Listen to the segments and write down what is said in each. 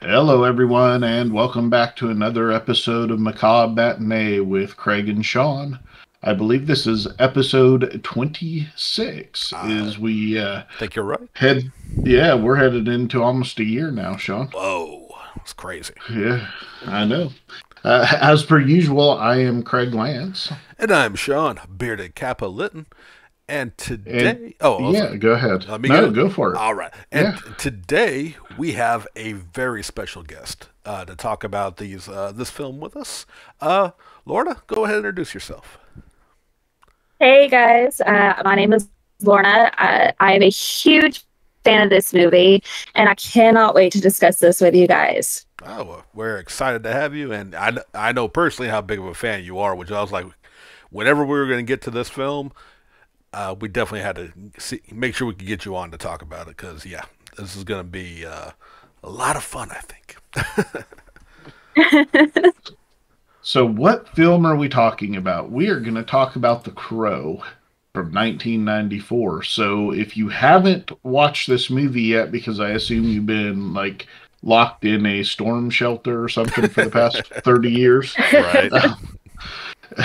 Hello, everyone, and welcome back to another episode of Macabre Matinee with Craig and Sean. I believe this is episode 26. I Is we think you're right. head? Yeah, we're headed into almost a year now, Sean. Whoa, it's crazy. Yeah, I know. As per usual, I am Craig Lance, And I'm Sean, bearded Kappa Litton. And and today, oh, yeah, sorry. go ahead. Let me get No, it. go for it. All right. And Yeah. today we have a very special guest to talk about this film with us. Lorna, go ahead and introduce yourself. Hey guys, my name is Lorna. I am a huge fan of this movie, and I cannot wait to discuss this with you guys. Oh, well, we're excited to have you, and I know personally how big of a fan you are. Which I was like, whenever we were going to get to this film, we definitely had to make sure we could get you on to talk about it because, yeah, this is going to be a lot of fun, I think. So, what film are we talking about? We are going to talk about The Crow from 1994. So, if you haven't watched this movie yet, because I assume you've been like locked in a storm shelter or something for the past 30 years, Right.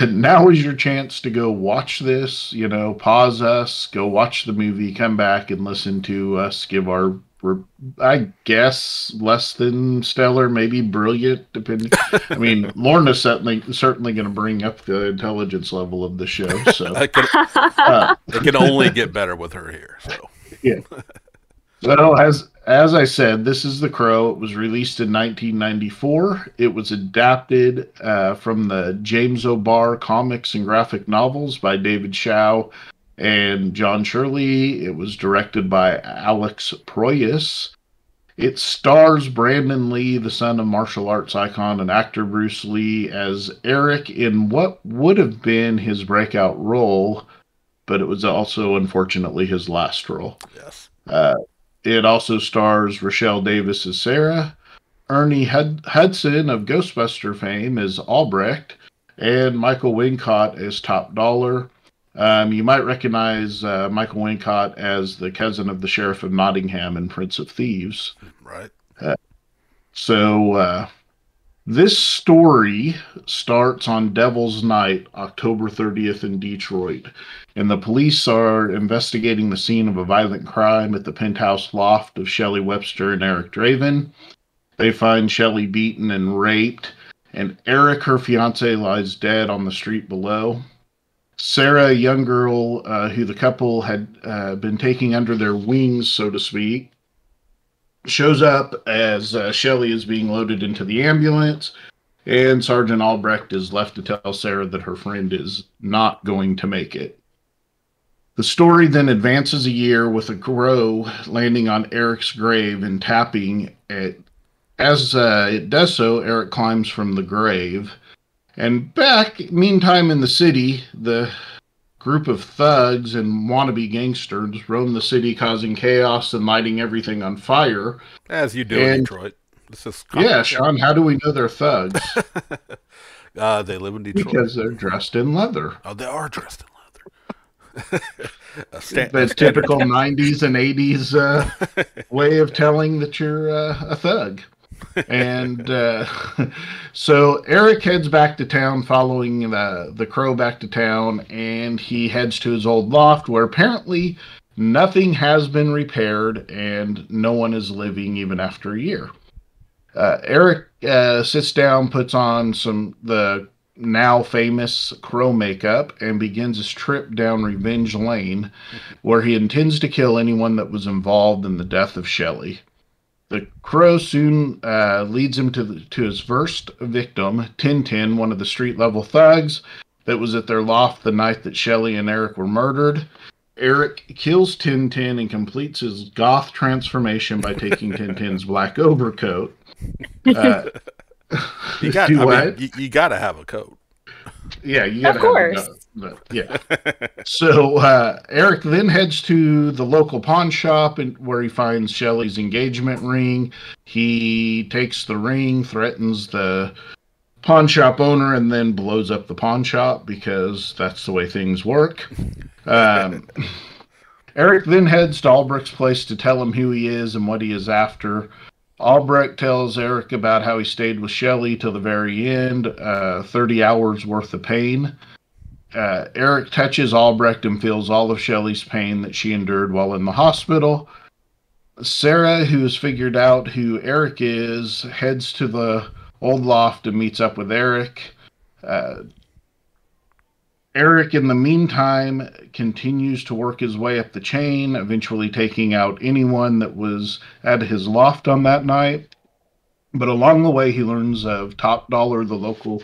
now is your chance to go watch this. Pause us, go watch the movie, come back and listen to us give our, I guess, less than stellar, maybe brilliant, depending. I mean, Lorna's certainly going to bring up the intelligence level of the show. So, it, can, uh, it can only get better with her here. So, yeah. So as I said, this is The Crow. It was released in 1994. It was adapted from the James O'Barr comics and graphic novels by David Shaw and John Shirley. It was directed by Alex Proyas. It stars Brandon Lee, the son of martial arts icon and actor Bruce Lee, as Eric in what would have been his breakout role, but it was also, unfortunately, his last role. yes. Uh, it also stars Rochelle Davis as Sarah, Ernie Hudson of Ghostbuster fame as Albrecht, and Michael Wincott as Top Dollar. You might recognize Michael Wincott as the cousin of the Sheriff of Nottingham in Prince of Thieves. Right. Uh, so, this story starts on Devil's Night, October 30th in Detroit, and the police are investigating the scene of a violent crime at the penthouse loft of Shelley Webster and Eric Draven. They find Shelley beaten and raped, and Eric, her fiance, lies dead on the street below. Sarah, a young girl who the couple had been taking under their wings, so to speak, shows up as Shelley is being loaded into the ambulance, and Sergeant Albrecht is left to tell Sarah that her friend is not going to make it. The story then advances a year with a crow landing on Eric's grave and tapping it. As it does so, Eric climbs from the grave. And meantime, in the city, the group of thugs and wannabe gangsters roam the city, causing chaos and lighting everything on fire. As you do in And Detroit. This is yeah, Sean, how do we know they're thugs? They live in Detroit. Because they're dressed in leather. Oh, they are dressed in leather. The typical 90s and 80s way of telling that you're a thug. And so Eric heads back to town following the crow back to town, and he heads to his old loft where apparently nothing has been repaired and no one is living even after a year. Eric sits down, puts on the now famous crow makeup, and begins his trip down Revenge Lane, where he intends to kill anyone that was involved in the death of Shelley. The crow soon leads him to his first victim, Tintin, one of the street-level thugs that was at their loft the night that Shelley and Eric were murdered. Eric kills Tintin and completes his goth transformation by taking Tintin's black overcoat. You got. Do I what? mean, you got to have a coat. Yeah, you Of gotta have a course. gun. Yeah. So Eric then heads to the local pawn shop where he finds Shelley's engagement ring. He takes the ring, threatens the pawn shop owner, and then blows up the pawn shop because that's the way things work. Um, Eric then heads to Albrecht's place to tell him who he is and what he is after. Albrecht tells Eric about how he stayed with Shelley till the very end, 30 hours worth of pain. Eric touches Albrecht and feels all of Shelley's pain that she endured while in the hospital. Sarah, who has figured out who Eric is, heads to the old loft and meets up with Eric. Eric, in the meantime, continues to work his way up the chain, eventually taking out anyone that was at his loft on that night. But along the way, he learns of Top Dollar, the local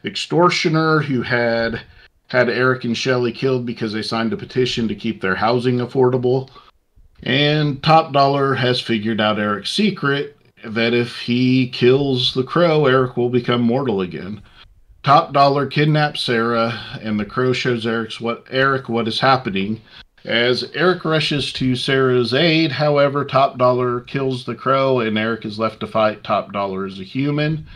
extortioner who had Eric and Shelley killed because they signed a petition to keep their housing affordable. And Top Dollar has figured out Eric's secret, that if he kills the Crow, Eric will become mortal again. Top Dollar kidnaps Sarah, and the Crow shows Eric what is happening. As Eric rushes to Sarah's aid, however, Top Dollar kills the Crow, and Eric is left to fight Top Dollar as a human,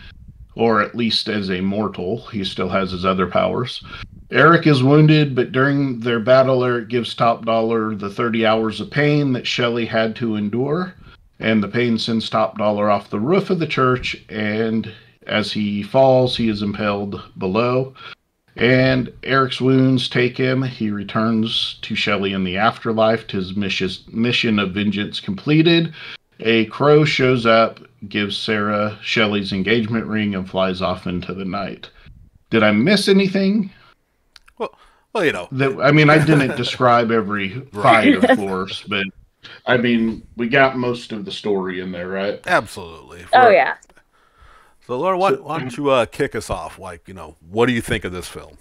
or at least as a mortal. He still has his other powers. Eric is wounded, but during their battle, Eric gives Top Dollar the 30 hours of pain that Shelley had to endure, and the pain sends Top Dollar off the roof of the church, and as he falls, he is impaled below. And Eric's wounds take him. He returns to Shelley in the afterlife, to his mission of vengeance completed. A crow shows up, gives Sarah Shelley's engagement ring, and flies off into the night. Did I miss anything? Well, you know. I didn't describe every fight, of course, but we got most of the story in there, right? Absolutely. Oh, yeah. So, Laura, why don't you kick us off? What do you think of this film?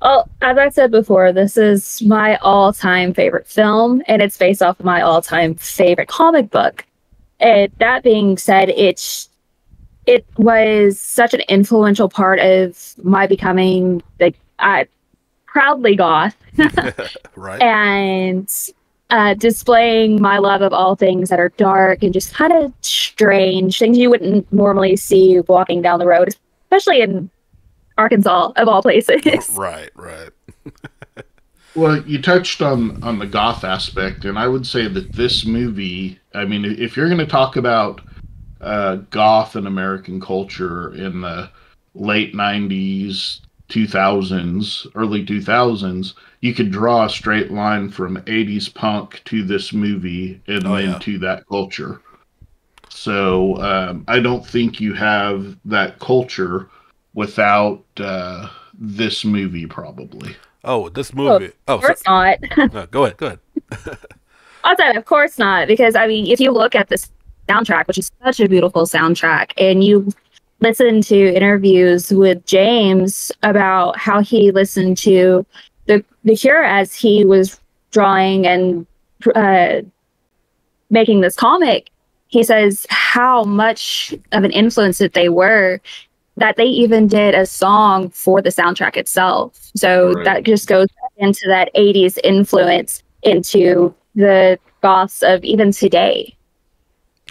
Well, as I said before, this is my all-time favorite film, and it's based off of my all-time favorite comic book. And that being said, it was such an influential part of my becoming proudly goth. Right. And displaying my love of all things that are dark and just kind of strange, things you wouldn't normally see walking down the road, especially in Arkansas, of all places. Right. Well, you touched on the goth aspect, and I would say that this movie, if you're going to talk about goth and American culture in the late 90s, 2000s, early 2000s, you could draw a straight line from 80s punk to this movie and then to that culture. So I don't think you have that culture without this movie, probably. Oh, this movie. Of course not. No, go ahead. I'll say, of course not, because if you look at this soundtrack, which is such a beautiful soundtrack, and you listen to interviews with James about how he listened to the Cure as he was drawing and making this comic, he says how much of an influence that they were, that they even did a song for the soundtrack itself. So that just goes into that 80s influence into the goths of even today.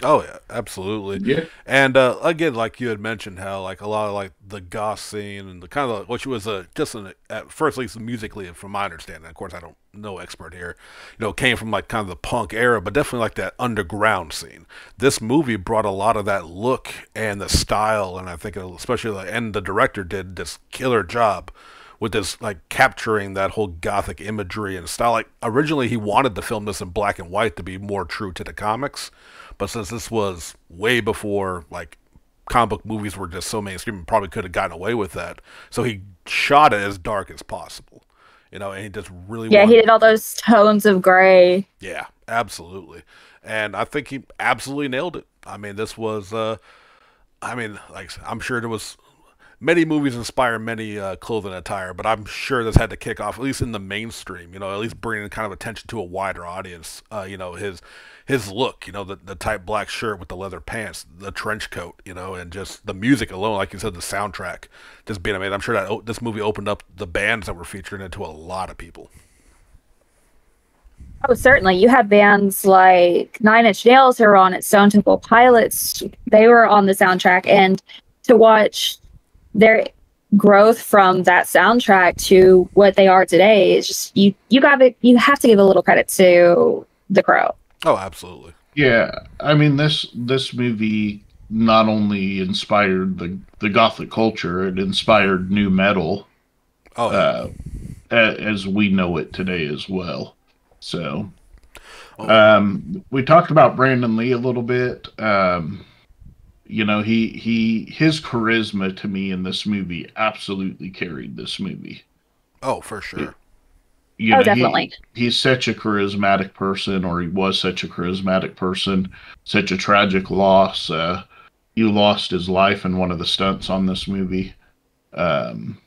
Oh yeah, absolutely. Yeah. And again, like you had mentioned, how a lot of the goth scene and the kind of which was at first, at least musically, from my understanding. Of course, I don't no expert here. Came from kind of the punk era, but definitely that underground scene. This movie brought a lot of that look and the style, and I think especially and the director did this killer job with this capturing that whole gothic imagery and style. Originally, he wanted to film this in black and white to be more true to the comics. But since this was way before comic book movies were just so mainstream, and probably could have gotten away with that, so he shot it as dark as possible, and he just really he did all those tones of gray. Yeah, absolutely, and I think he absolutely nailed it. This was, I'm sure there was many movies inspire many clothing and attire, but I'm sure this had to kick off, at least in the mainstream, at least bringing kind of attention to a wider audience. His look, the tight black shirt with the leather pants, the trench coat, and just the music alone, like you said, the soundtrack, just being amazing. I'm sure that this movie opened up the bands that were featured into a lot of people. Oh, certainly. You have bands like Nine Inch Nails who were on it, Stone Temple Pilots, they were on the soundtrack, and to watch their growth from that soundtrack to what they are today is just you have to give a little credit to The Crow. Oh, absolutely. Yeah, I mean this movie not only inspired the gothic culture, it inspired new metal Oh yeah. uh, as we know it today as well. So Oh we talked about Brandon Lee a little bit. His charisma to me in this movie absolutely carried this movie. oh for sure. Oh, He definitely. he's such a charismatic person, or he was such a charismatic person, such a tragic loss. He lost his life in one of the stunts on this movie. Um,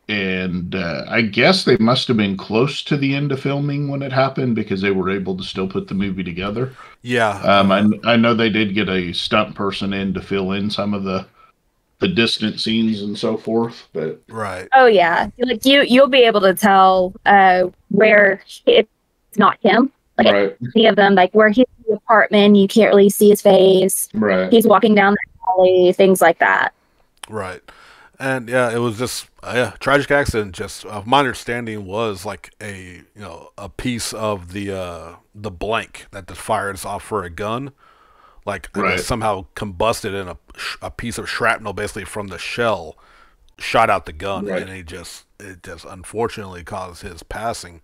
and I guess they must have been close to the end of filming when it happened because they were able to still put the movie together. Yeah. I know they did get a stunt person in to fill in some of the distant scenes and so forth, but Right. Oh yeah, like you'll be able to tell where it's not him. Like right, any of them, like where he's in the apartment, you can't really see his face. right, He's walking down the alley, things like that. Right. And yeah, it was just yeah, tragic accident. Just my understanding was like a piece of the blank that the fires off for a gun, like it was right, somehow combusted in a piece of shrapnel basically from the shell shot out the gun, right. and it just unfortunately caused his passing.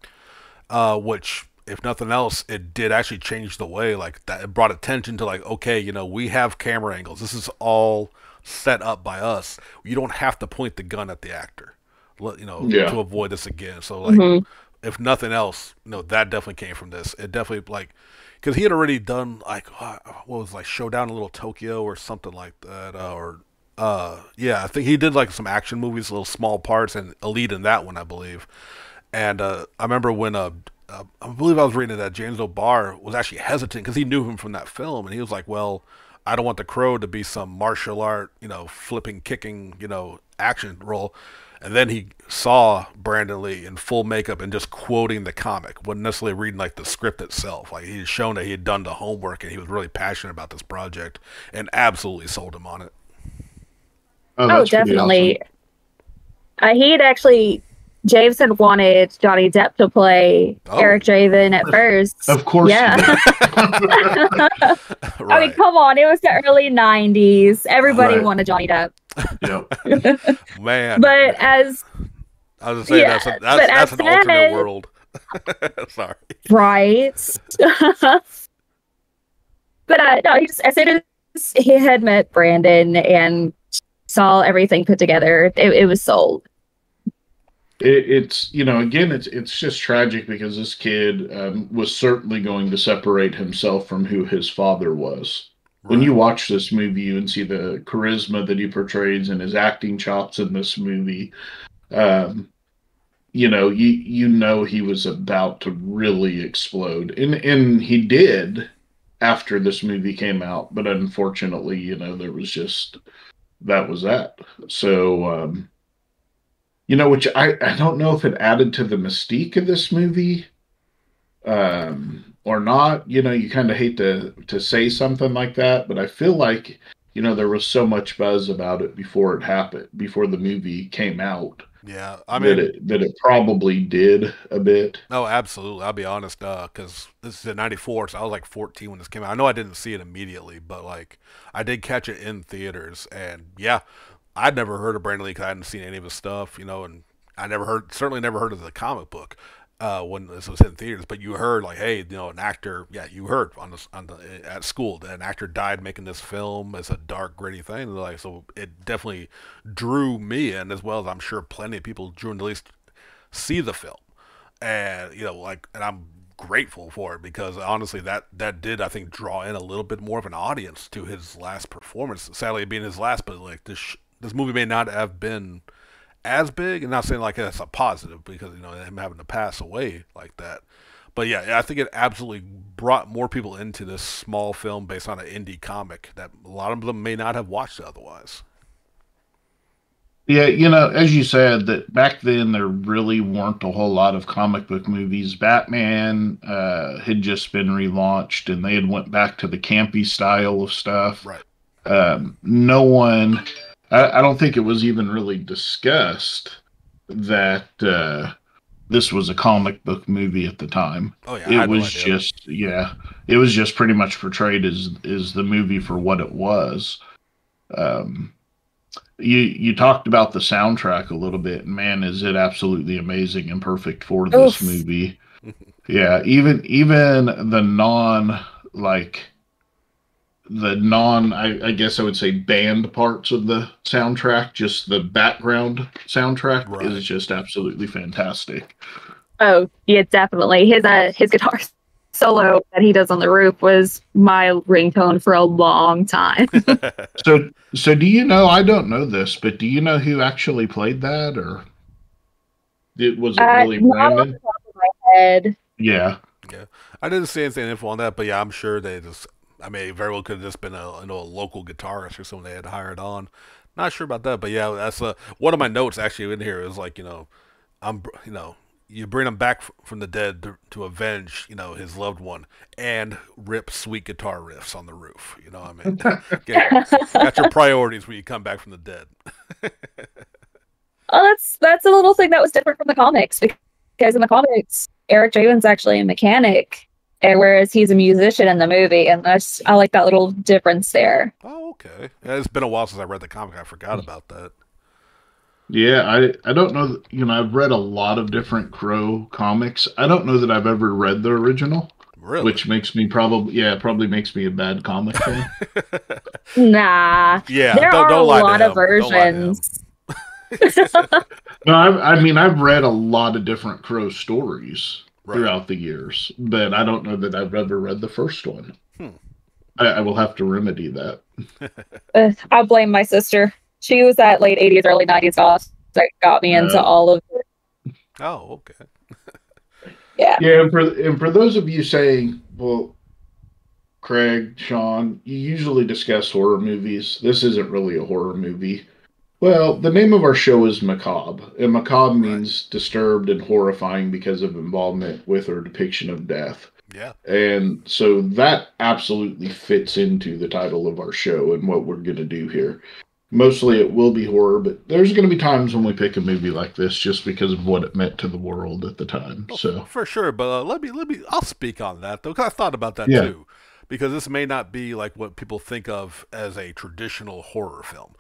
Which if nothing else, it did actually change the way like that. It brought attention to like, okay, we have camera angles. This is all set up by us. You don't have to point the gun at the actor, Yeah. to avoid this again. So like, Hmm. if nothing else, that definitely came from this. It definitely like, because he had already done like what was like Showdown in Little Tokyo or something like that, or yeah, I think he did like some action movies, little small parts, and a lead in that one, I believe. And I remember when I believe I was reading that James O'Barr was actually hesitant because he knew him from that film, and he was like, "Well, I don't want the Crow to be some martial art, flipping, kicking, action role." And then he saw Brandon Lee in full makeup and just quoting the comic, wasn't necessarily reading like the script itself. Like he had shown that he had done the homework and he was really passionate about this project, and absolutely sold him on it. Oh, Oh, that's pretty awesome. definitely. He had actually James had wanted Johnny Depp to play Oh, Eric Draven at first. Of course he Yeah. did. I mean, right, come on, it was the early '90s. Everybody Right. wanted Johnny Depp. Yep. man. But as I was gonna say yeah, but that's as an alternate said, world. Sorry. right? But no, he just as soon as he had met Brandon and saw everything put together, it was sold. It's again it's just tragic because this kid was certainly going to separate himself from who his father was. When you Right. watch this movie, you and see the charisma that he portrays and his acting chops in this movie. Um, you know he was about to really explode, and he did after this movie came out. But unfortunately, there was just that was that. So. Which I don't know if it added to the mystique of this movie or not. You kind of hate to say something like that, but I feel like there was so much buzz about it before it happened, before the movie came out, Yeah. I that mean, it probably did a bit. no, absolutely. I'll be honest, because this is in '94, so I was like 14 when this came out. I know I didn't see it immediately, but like I did catch it in theaters, and yeah, I'd never heard of Brandon Lee because I hadn't seen any of his stuff, and I certainly never heard of the comic book when this was in theaters. But you heard like, hey, an actor, yeah, you heard at school that an actor died making this film. It's a dark, gritty thing, and like so it definitely drew me in as well as I'm sure plenty of people drew in to at least see the film, and and I'm grateful for it because honestly that did I think draw in a little bit more of an audience to his last performance. Sadly, it being his last, but like this movie may not have been as big, and not saying like that's a positive because him having to pass away like that. But yeah, I think it absolutely brought more people into this small film based on an indie comic that a lot of them may not have watched otherwise. Yeah, as you said, that back then there really weren't a whole lot of comic book movies. Batman had just been relaunched, and they had went back to the campy style of stuff. Right. No one, I don't think it was even really discussed that this was a comic book movie at the time. Oh yeah, I It had no was idea. just yeah, it was just pretty much portrayed as the movie for what it was. Um, you talked about the soundtrack a little bit, and man, is it absolutely amazing and perfect for this Oof. movie. Yeah, even the non like I guess I would say band parts of the soundtrack, just the background soundtrack is Right. just absolutely fantastic. Oh, yeah, definitely. His guitar solo that he does on the roof was my ringtone for a long time. So do you know? I don't know this, but do you know who actually played that, or was it really Not off Brandon? the top of my head. Yeah, Yeah, I didn't see anything info on that, but yeah, I'm sure they just. I mean, it very well could have just been a local guitarist or someone they had hired on. Not sure about that, but yeah, that's one of my notes actually in here is like you bring him back from the dead to avenge his loved one and rip sweet guitar riffs on the roof. You know, what I mean, got your priorities when you come back from the dead. Oh, that's a little thing that was different from the comics because in the comics, Eric Draven's actually a mechanic, and whereas he's a musician in the movie, and I like that little difference there. Oh, okay. Yeah, it's been a while since I read the comic. I forgot about that. yeah. I don't know. You know, I've read a lot of different Crow comics. I don't know that I've ever read the original, Really? which makes me probably makes me a bad comic fan. Nah, Yeah, there are a don't lie to lot of him. Don't lie to him. versions. No, I mean I've read a lot of different Crow stories Right. throughout the years, but I don't know that I've ever read the first one. Hmm. I will have to remedy that. I blame my sister. She was that late '80s, early '90s goth that got me into Uh, all of it. Oh, okay. Yeah. yeah, and for those of you saying, well, Craig, Sean, you usually discuss horror movies. This isn't really a horror movie. Well, the name of our show is Macabre, and macabre Right. means disturbed and horrifying because of involvement with or depiction of death. Yeah. And so that absolutely fits into the title of our show and what we're going to do here. Mostly it will be horror, but there's going to be times when we pick a movie like this just because of what it meant to the world at the time. Well, So, for sure. But let me. I'll speak on that though, because I thought about that yeah, too. Because this may not be like what people think of as a traditional horror film.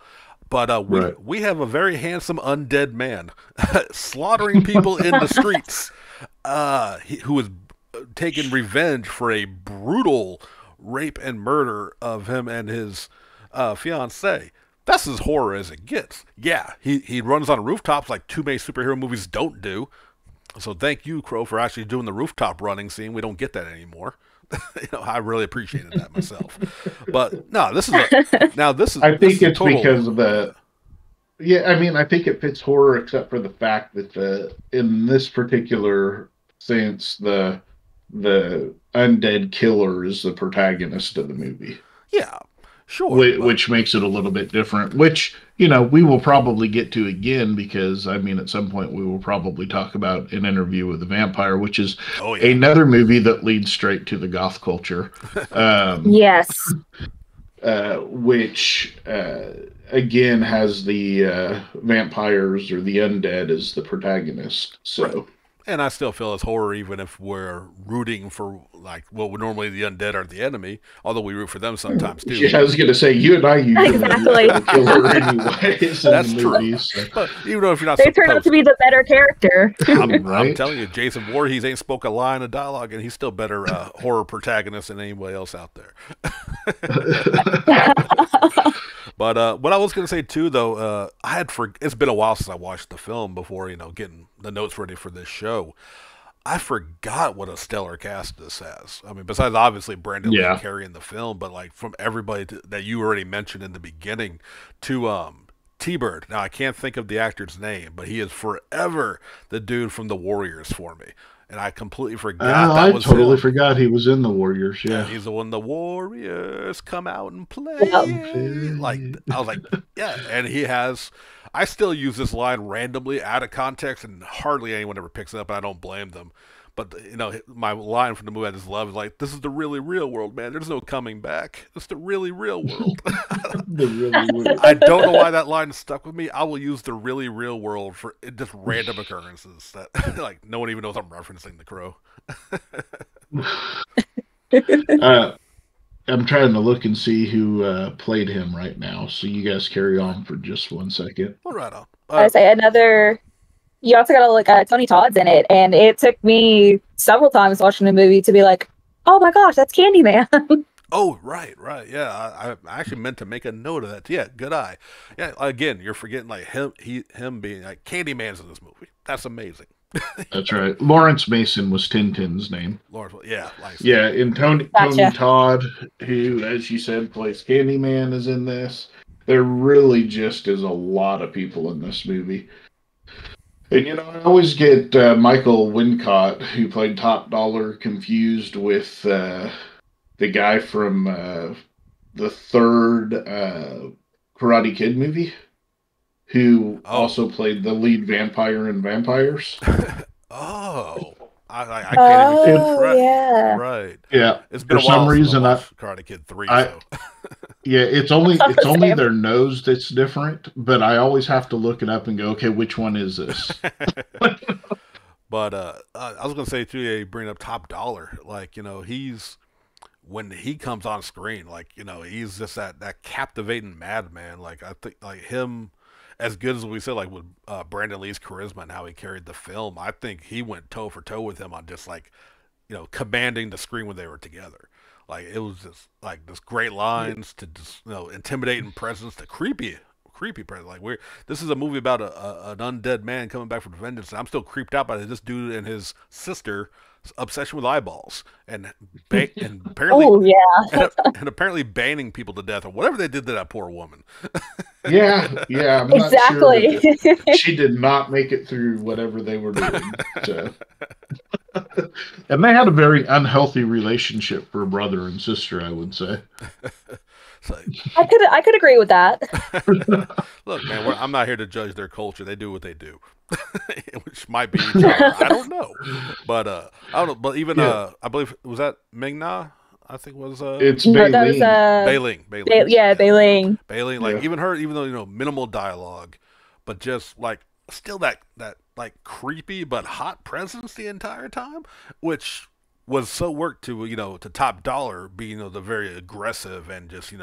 But we right. we have a very handsome undead man slaughtering people in the streets, who is taking revenge for a brutal rape and murder of him and his fiancee. That's as horror as it gets. Yeah, he runs on rooftops like too many superhero movies don't do. So thank you, Crow, for actually doing the rooftop running scene. We don't get that anymore. I really appreciated that myself. But no, I this think is a it's total. because of the yeah, I mean, I think it fits horror except for the fact that in this particular sense the undead killer is the protagonist of the movie. Yeah, sure, but Which makes it a little bit different, which we will probably get to again because I mean at some point we will probably talk about An Interview with the Vampire, which is oh yeah, another movie that leads straight to the goth culture, um, Yes. which again has the vampires or the undead as the protagonist. right. So And I still feel it's horror, even if we're rooting for like what would normally the undead are the enemy. Although we root for them sometimes too. yeah, I was gonna say you and I usually root for Exactly. the killer anyways in the That's true. movies. So, But even though if you're not They turn out to supposed be the better character. I'm right? telling you, Jason Voorhees ain't spoke a line of dialogue, and he's still better horror protagonist than anybody else out there. But what I was gonna say too, though, it's been a while since I watched the film before getting the notes ready for this show. I forgot what a stellar cast this has. I mean, besides obviously Brandon Lee Yeah. carrying the film, but like from everybody that you already mentioned in the beginning to T-Bird. Now I can't think of the actor's name, but he is forever the dude from the Warriors for me, and I completely forgot Oh, that I was totally him. forgot he was in the Warriors. And Yeah. he's the one the Warriors come out and Yep. play. Like I was like, yeah, and he has. I still use this line randomly out of context, and hardly anyone ever picks it up, and I don't blame them. But my line from the movie I just love is like, "This is the really real world, man. There's no coming back. It's the really real world." The really weird. I don't know why that line stuck with me. I will use the really real world for just random occurrences that like no one even knows I'm referencing The Crow. Uh, I'm trying to look and see who played him right now. So you guys carry on for just 1 second. Well, right on. I say another. You also got to look at Tony Todd's in it, and it took me several times watching the movie to be like, "Oh my gosh, that's Candyman!" Oh, right. Yeah, I actually meant to make a note of that. Yeah, good eye. Yeah, again, you're forgetting like him being like Candyman's in this movie. That's amazing. That's right. Lawrence Mason was Tintin's name. Lawrence, yeah, like Yeah, and Tony Gotcha. Todd, who, as you said, plays Candyman, is in this. There really just is a lot of people in this movie. And I always get Michael Wincott, who played Top Dollar, confused with the guy from the third Karate Kid movie, who also played the lead vampire in Vampires. Oh, I can't even keep track. Yeah. Right. Yeah. It's been For a while some reason, since I watched Karate Kid 3, so. Yeah, it's only their nose that's different, but I always have to look it up and go, okay, which one is this? But I was gonna say too, yeah, you bring up Top Dollar, like he's when he comes on screen, like he's just that captivating madman. Like I think like him, as good as we said, like with Brandon Lee's charisma and how he carried the film, I think he went toe for toe with him on just like commanding the screen when they were together. Like it was just like this great lines to just intimidating presence to creepy presence. Like this is a movie about an undead man coming back from vengeance, and I'm still creeped out by this dude and his sister obsession with eyeballs and apparently and apparently banning people to death or whatever they did to that poor woman. Yeah, I'm exactly. not sure that she did not make it through whatever they were doing. So. And they had a very unhealthy relationship for brother and sister, I would say. So, I could agree with that. Look, man, I'm not here to judge their culture. They do what they do, which might be each other. I don't know, but I don't know. But even I believe was that Ming-Na. I think was it's No, Bei that was Ling. yeah, Bei Ling. Bei Ling, like even her, even though minimal dialogue, but just like still that like creepy but hot presence the entire time, which was so worked to to Top Dollar being the very aggressive and just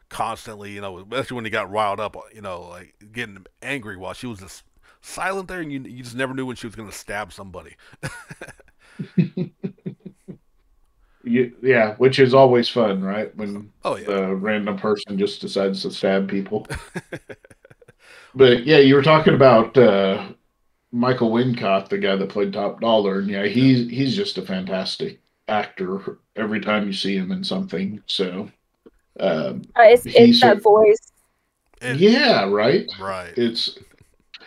constantly especially when he got riled up like getting angry while she was just silent there and you just never knew when she was going to stab somebody. Yeah, which is always fun, right? When Oh yeah, the random person just decides to stab people. But yeah, you were talking about Michael Wincott, the guy that played Top Dollar, and yeah, he's just a fantastic actor every time you see him in something. So It's that voice. Yeah, right. Right. It's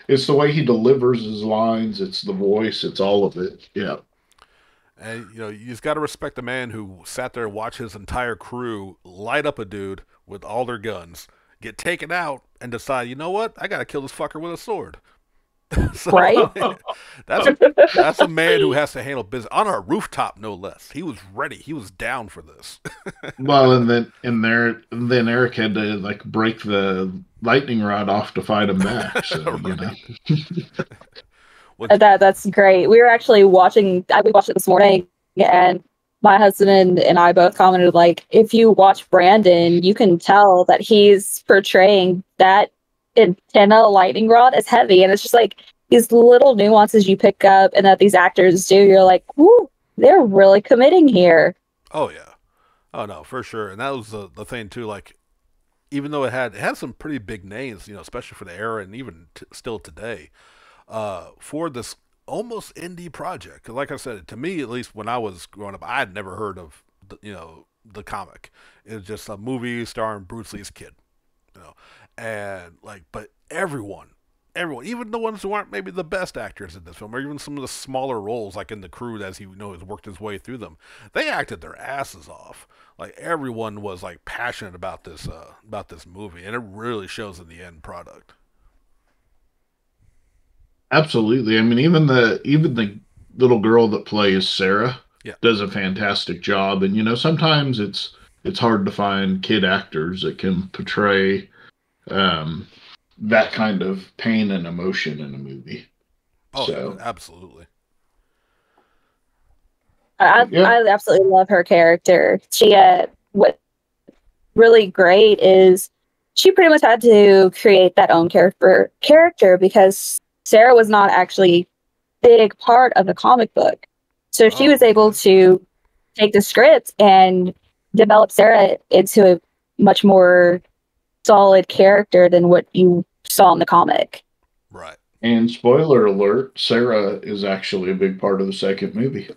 the way he delivers his lines. It's the voice. It's all of it. Yeah. And you just got to respect the man who sat there and watched his entire crew light up a dude with all their guns, get taken out, and decide, you know what, I got to kill this fucker with a sword. So, Right? that's a man who has to handle business on a rooftop, no less. He was ready. He was down for this. Well, and then Eric had to like break the lightning rod off to fight him back. So That's great. We were actually watching. We watched it this morning, and my husband and I both commented like, if you watch Brandon, you can tell that he's portraying that antenna lightning rod as heavy, and it's just like these little nuances you pick up, and that these actors do. You're like, "Ooh, they're really committing here." Oh yeah, oh no, for sure. And that was the thing too. Like, even though it had some pretty big names, especially for the era, and even still today. For this almost indie project. 'Cause like I said, to me, at least when I was growing up, I had never heard of the comic. It was just a movie starring Bruce Lee's kid, and like, but everyone, even the ones who aren't maybe the best actors in this film, or even some of the smaller roles, like in the crew, as he has worked his way through them, they acted their asses off. Like everyone was like passionate about this movie, and it really shows in the end product. absolutely. I mean, even the little girl that plays Sarah Yeah. does a fantastic job. And sometimes it's hard to find kid actors that can portray um, that kind of pain and emotion in a movie. Oh yeah, So absolutely. yeah, I absolutely love her character. She what really great is she pretty much had to create that own character because Sarah was not actually a big part of the comic book. So she was able to take the script and develop Sarah into a much more solid character than what you saw in the comic. Right. and spoiler alert, Sarah is actually a big part of the second movie.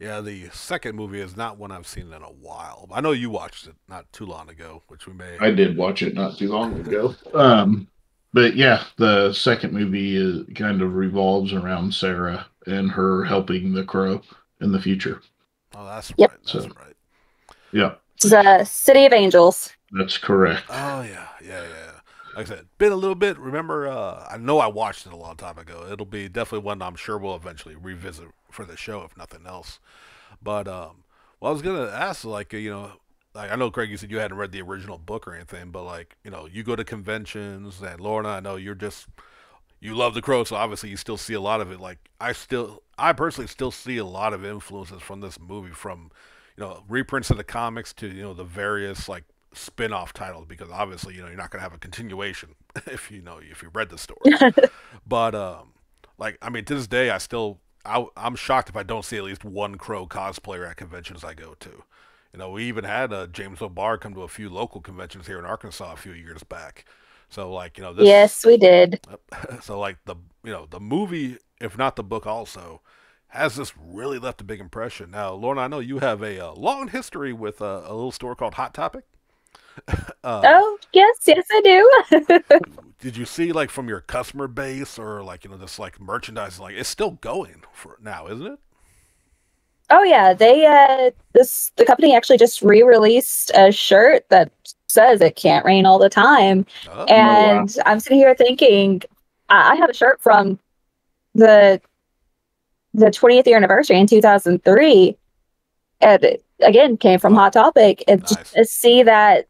Yeah, the second movie is not one I've seen in a while. I know you watched it not too long ago, which we may. I did watch it not too long ago. But yeah, the second movie kind of revolves around Sarah and her helping the Crow in the future. Oh, that's Yep. right. That's right. Yeah, It's the City of Angels. that's correct. Oh yeah. Like I said, been a little bit. Remember, I know I watched it a long time ago. It'll be definitely one I'm sure we'll eventually revisit for the show, if nothing else. But well, I was gonna ask, like, like I know Craig, you said you hadn't read the original book or anything, but like, you go to conventions, and Lorna, I know you love the Crow, so obviously you still see a lot of it. Like I personally still see a lot of influences from this movie, from reprints of the comics to the various like spin-off titles, because obviously you're not going to have a continuation if you read the story. But like, I mean, to this day I'm shocked if I don't see at least one Crow cosplayer at conventions I go to. We even had James O'Barr come to a few local conventions here in Arkansas a few years back. So like, this. Yes, we did. So like the movie, if not the book, also has this really left a big impression. Now, Lorna, I know you have a long history with a little store called Hot Topic. Oh, yes, I do. Did you see, like, from your customer base, or like this like merchandise, like it's still going for now, isn't it? Oh yeah, the company actually just re-released a shirt that says it can't rain all the time. Oh, And wow. I'm sitting here thinking, I have a shirt from the 20th year anniversary in 2003, and it, again, came from Hot Topic. And nice. just to see that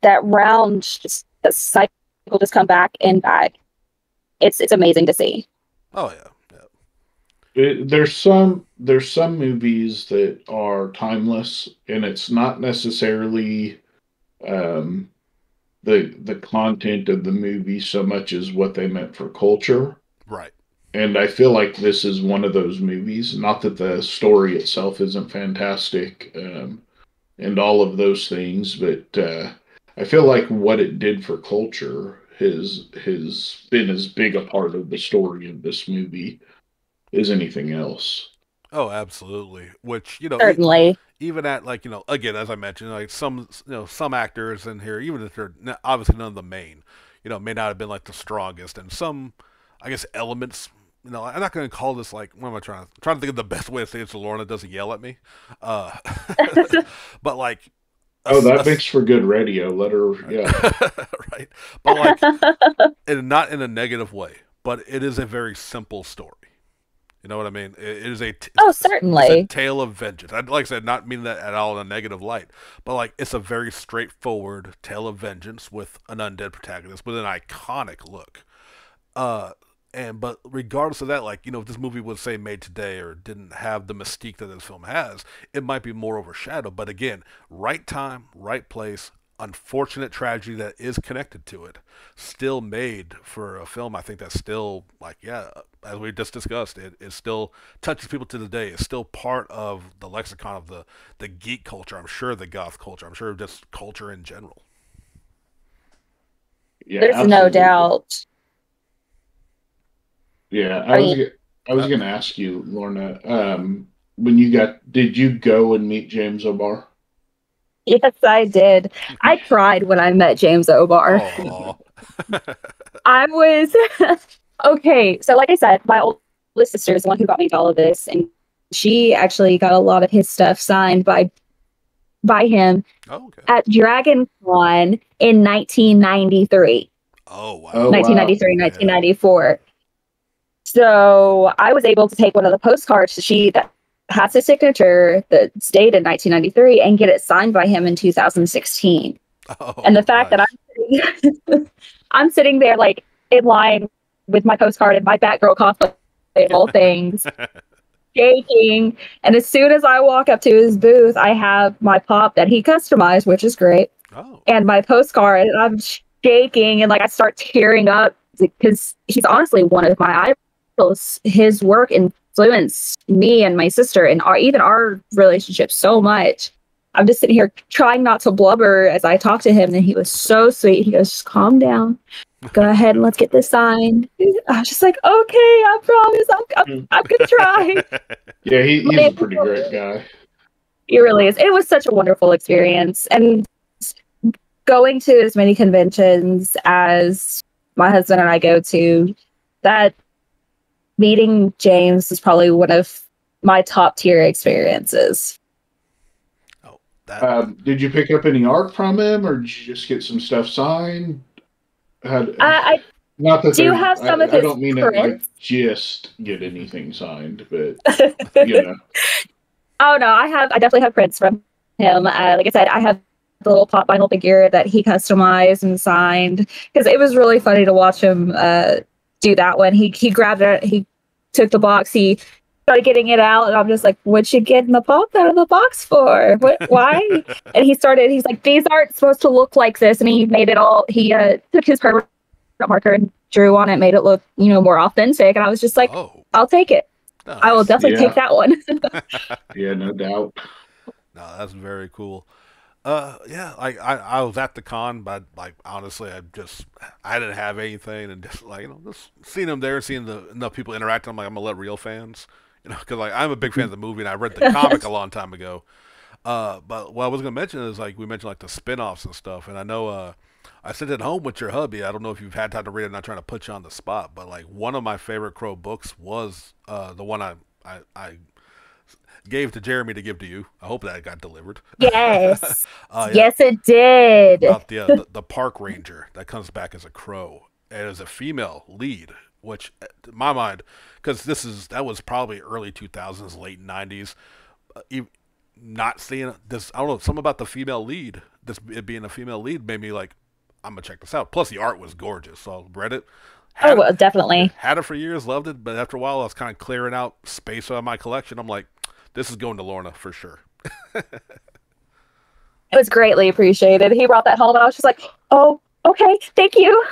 that round, just the cycle just come back and back, it's amazing to see. Oh yeah. There's some movies that are timeless, and it's not necessarily um, the content of the movie so much as what they meant for culture. Right. And I feel like this is one of those movies. Not that the story itself isn't fantastic, and all of those things, but I feel like what it did for culture has been as big a part of the story of this movie as anything else. Oh, absolutely. Which Certainly. even at, like, again, as I mentioned, like some actors in here, even if they're obviously none of the main, may not have been like the strongest, and some, I guess, elements. I'm not going to call this, like, what am I trying to think of the best way to say it so Lorna doesn't yell at me. Uh, but like, That makes for good radio. Let her, yeah. right. But like, and not in a negative way, but it is a very simple story. You know what I mean? It is Certainly. It's a tale of vengeance. Like I said, not mean that at all in a negative light, but like, it's a very straightforward tale of vengeance with an undead protagonist with an iconic look. But regardless of that, like, if this movie was, say, made today or didn't have the mystique that this film has, it might be more overshadowed. But again, right time, right place, unfortunate tragedy that is connected to it, still made for a film. I think that's still, like, yeah, as we just discussed, it still touches people to the day. It's still part of the lexicon of the geek culture. I'm sure the goth culture. I'm sure just culture in general. Yeah, there's absolutely. no doubt. Yeah, I was going to ask you, Lorna, did you go and meet James O'Barr? Yes, I did. I cried when I met James O'Barr. I was okay. So, like I said, my oldest sister is the one who got me into all of this, and she actually got a lot of his stuff signed by him at Dragon Con in 1993. Oh wow! 1993, 1994. So I was able to take one of the postcards that has his signature that's dated in 1993 and get it signed by him in 2016. Oh, And the fact nice. that I'm sitting there like in line with my postcard and my Batgirl cosplay and all things, shaking. And as soon as I walk up to his booth, I have my pop that he customized, which is great, Oh, and my postcard, and I'm shaking and like I start tearing up because he's honestly one of my idols. His work influenced me and my sister and even our relationship so much. I'm just sitting here trying not to blubber as I talk to him, and he was so sweet. He goes, "Just calm down. Go ahead and let's get this signed." I was just like, "Okay, I promise. I'm gonna try." Yeah, But he's a pretty great guy. it really is. It was such a wonderful experience, and going to as many conventions as my husband and I go to, that meeting James is probably one of my top tier experiences. oh, that. Did you pick up any art from him, or did you just get some stuff signed? Had, I not that do there's, have some of I his don't mean it like prints. just get anything signed, but Oh you know. no, I definitely have prints from him. Like I said, I have the little pop vinyl figure that he customized and signed because it was really funny to watch him do that one. He grabbed it, he took the box, he started getting it out, and I'm just like, "What'd you get in the pop out of the box for? What? Why?" And he's like, "These aren't supposed to look like this," and he made it all. He took his permanent marker and drew on it, made it look more authentic, and I was just like, Oh, "I'll take it. I will nice. definitely take Yeah, that one." yeah, no doubt. No, that's very cool. Yeah, like I was at the con, but like honestly, I didn't have anything, and just like just seeing them there, seeing enough people interacting, I'm like I'm gonna let real fans, because like I'm a big fan of the movie, and I read the comic a long time ago. But what I was gonna mention is like we mentioned like the spin-offs and stuff, and I know I sent it home with your hubby. I don't know if you've had time to read it. I'm not trying to put you on the spot, but like one of my favorite Crow books was the one I gave to Jeremy to give to you. I hope that got delivered. Yes. Yeah, Yes, it did. about the park ranger that comes back as a crow and as a female lead, which in my mind, because that was probably early 2000s, late 90s. Not seeing this, I don't know, something about the female lead. This it being a female lead made me like, I'm gonna check this out. Plus, the art was gorgeous, so I read it. Oh, Had it, well, definitely. had it for years, loved it, but after a while, I was kind of clearing out space out of my collection. I'm like, this is going to Lorna for sure. It was greatly appreciated. He brought that home, and I was just like, "Oh, okay, thank you."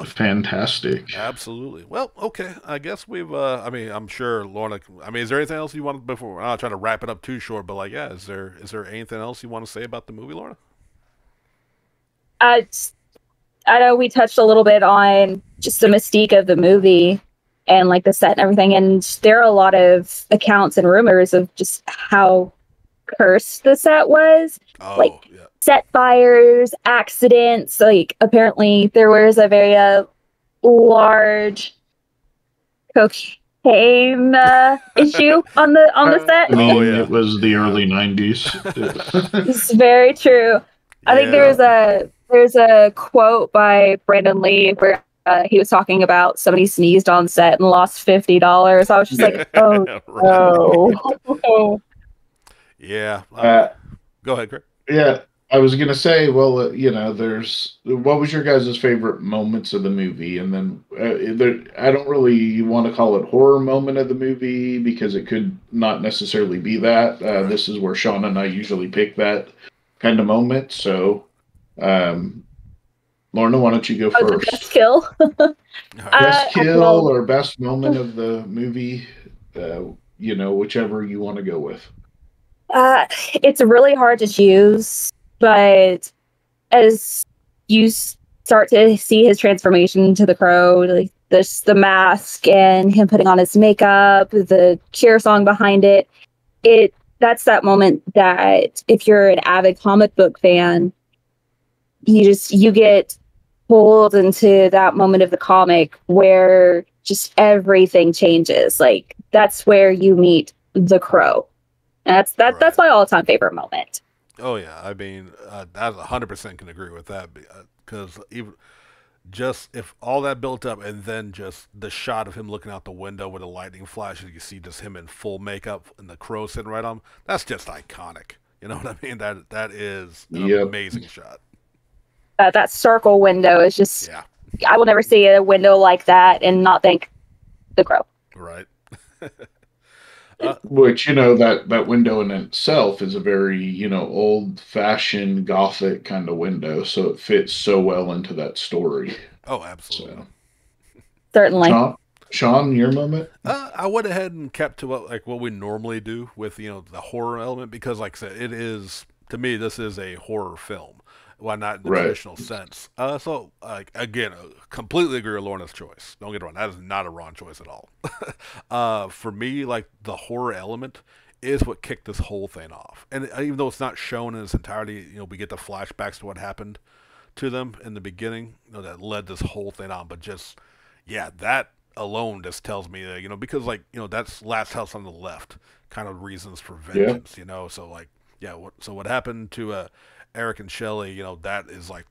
Fantastic. Absolutely. Well, okay. I guess we've. I mean, I'm sure Lorna. I mean, is there anything else you want before? I'm not trying to wrap it up too short, but like, yeah, is there anything else you want to say about the movie, Lorna? Uh, I know we touched a little bit on just the mystique of the movie and like the set and everything, and there are a lot of accounts and rumors of just how cursed the set was. Oh, Like yeah. set fires, accidents. Like apparently there was a very large cocaine issue on the I set. Oh, mean, yeah. it was the Yeah. early 90s. This is very true. I think Yeah. there's a quote by Brandon Lee where he was talking about somebody sneezed on set and lost $50. I was just like, "Oh Right. no." Yeah. uh, Go ahead, Greg. yeah, I was gonna say, well, there's what was your guys' favorite moments of the movie, and then I don't really want to call it horror moment of the movie because it could not necessarily be that. Right. This is where Sean and I usually pick that kind of moment. So, um, Lorna, why don't you go Oh, the best first? kill. All right. Best kill Well, or best moment of the movie, whichever you want to go with. uh, it's really hard to choose, but as you start to see his transformation to the crow, like this, the mask and him putting on his makeup, the cheer song behind it, that's that moment that if you're an avid comic book fan, you get pulled into that moment of the comic where just everything changes. Like that's where you meet the crow. And that's Right. my all-time favorite moment. Oh yeah. I mean, I 100% can agree with that because even just if all that built up and then just the shot of him looking out the window with a lightning flash, and you see just him in full makeup and the crow sitting right on him, that's just iconic. You know what I mean? That is an Yep. amazing shot. That circle window is just, Yeah. I will never see a window like that and not think the crow. Right. Which, that window in itself is a very, old-fashioned Gothic kind of window, so it fits so well into that story. Oh, absolutely. So, Certainly. Sean, your moment? I went ahead and kept to what we normally do with the horror element, because like I said, it is, to me, this is a horror film. Well, not in the traditional sense. So again, completely agree with Lorna's choice. Don't get it wrong, that is not a wrong choice at all. For me, like the horror element is what kicked this whole thing off. And even though it's not shown in its entirety, we get the flashbacks to what happened to them in the beginning, that led this whole thing on. But just, yeah, that alone just tells me that, because that's Last House on the Left kind of reasons for vengeance, so like, yeah, what happened to Eric and Shelley, that is like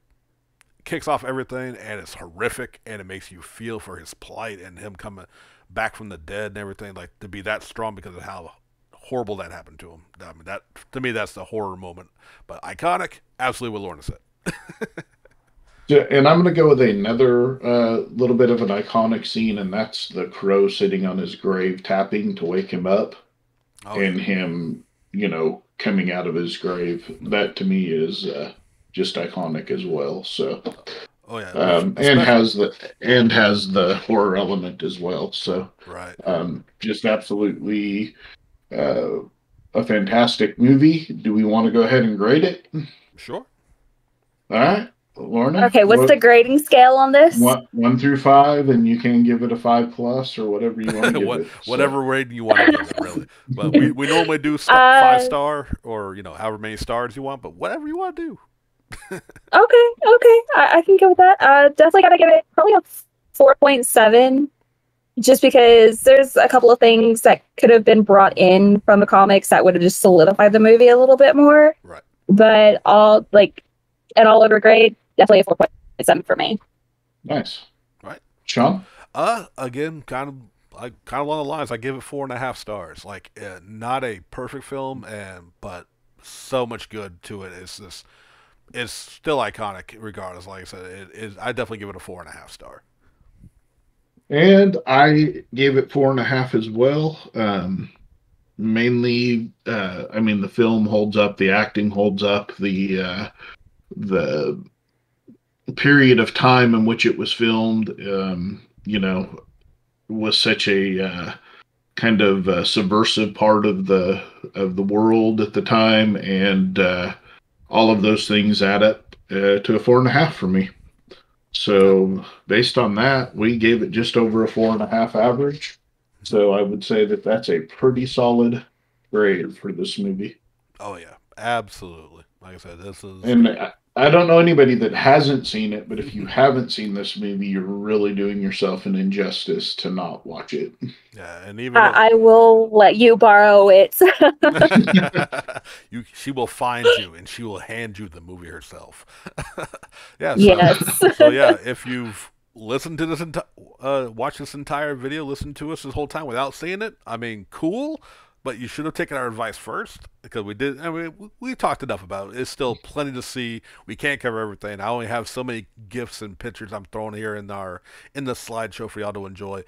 kicks off everything, and it's horrific, and it makes you feel for his plight and him coming back from the dead and everything, like to be that strong because of how horrible that happened to him. I mean, that to me, that's the horror moment. But iconic, absolutely what Lorna said. Yeah, and I'm going to go with another little bit of an iconic scene, and that's the crow sitting on his grave tapping to wake him up, and him, coming out of his grave. That to me is just iconic as well. So, and has the horror element as well. So, right, just absolutely a fantastic movie. Do we want to go ahead and grade it? Sure. All right. Lorna? Okay, what's the grading scale on this? 1 through 5, and you can give it a 5+ or whatever you want to give it. Whatever rating you want to give it, really. But we normally do 5-star or however many stars you want, but whatever you want to do. Okay, I can go with that. Definitely gotta give it probably a 4.7, just because there's a couple of things that could have been brought in from the comics that would have just solidified the movie a little bit more. Right. But an all over grade, definitely a 4.7 for me. Nice. Right. Sean? Again, kind of along the lines, I give it 4.5 stars. Like, not a perfect film, but so much good to it. It's still iconic regardless. Like I said, I definitely give it a 4.5 star. And I gave it 4.5 as well. Mainly, the film holds up, the acting holds up, the period of time in which it was filmed, was such a kind of subversive part of the world at the time, and all of those things add up to a 4.5 for me. So based on that, we gave it just over a 4.5 average. So I would say that that's a pretty solid grade for this movie. Oh yeah, absolutely. Like I said, this is. And I don't know anybody that hasn't seen it, but if you haven't seen this movie, you're really doing yourself an injustice to not watch it. Yeah, and even I will let you borrow it. She will find you and she will hand you the movie herself. Yeah. So, yes. So yeah, if you've listened to this watched this entire video, listened to us this whole time without seeing it, I mean, cool. But you should have taken our advice first, because we did. I mean, we talked enough about it. It's still plenty to see. We can't cover everything. I only have so many gifs and pictures I'm throwing here in the slideshow for y'all to enjoy.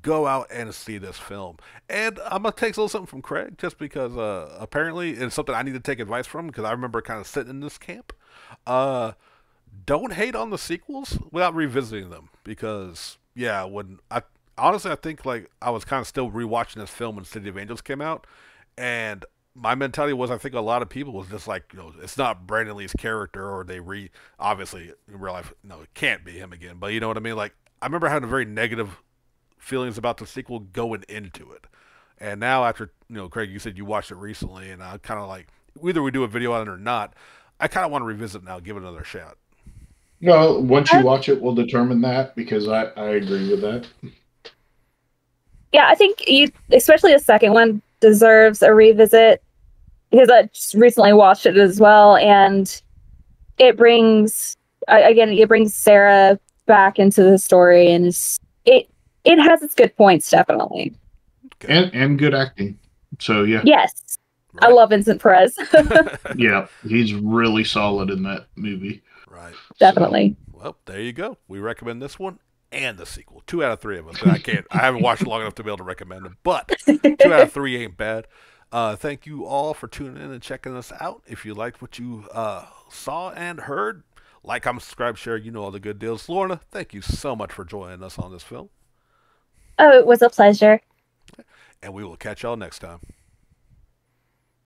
Go out and see this film. And I'm gonna take a little something from Craig, just because apparently it's something I need to take advice from, because I remember kind of sitting in this camp. Don't hate on the sequels without revisiting them, because honestly, I think like I was kind of still rewatching this film when City of Angels came out, and my mentality was, I think a lot of people was just like, it's not Brandon Lee's character, or obviously in real life, no, it can't be him again. But you know what I mean? Like, I remember having very negative feelings about the sequel going into it, and now after Craig, you said you watched it recently, and I kind of like, whether we do a video on it or not, I kind of want to revisit it now, give it another shot. No, once you watch it, we'll determine that, because I agree with that. Yeah, I think especially the second one, deserves a revisit, because I just recently watched it as well, and it brings Sarah back into the story, and it has its good points, definitely. Okay. And good acting. So yeah. Yes. Right. I love Vincent Perez. Yeah, he's really solid in that movie. Right. Definitely. Well, there you go. We recommend this one and the sequel. 2 out of 3 of us. I haven't watched it long enough to be able to recommend them, but 2 out of 3 ain't bad. Thank you all for tuning in and checking us out. If you liked what you saw and heard, like, comment, subscribe, share. You know all the good deals. Lorna, thank you so much for joining us on this film. Oh, it was a pleasure. And we will catch y'all next time.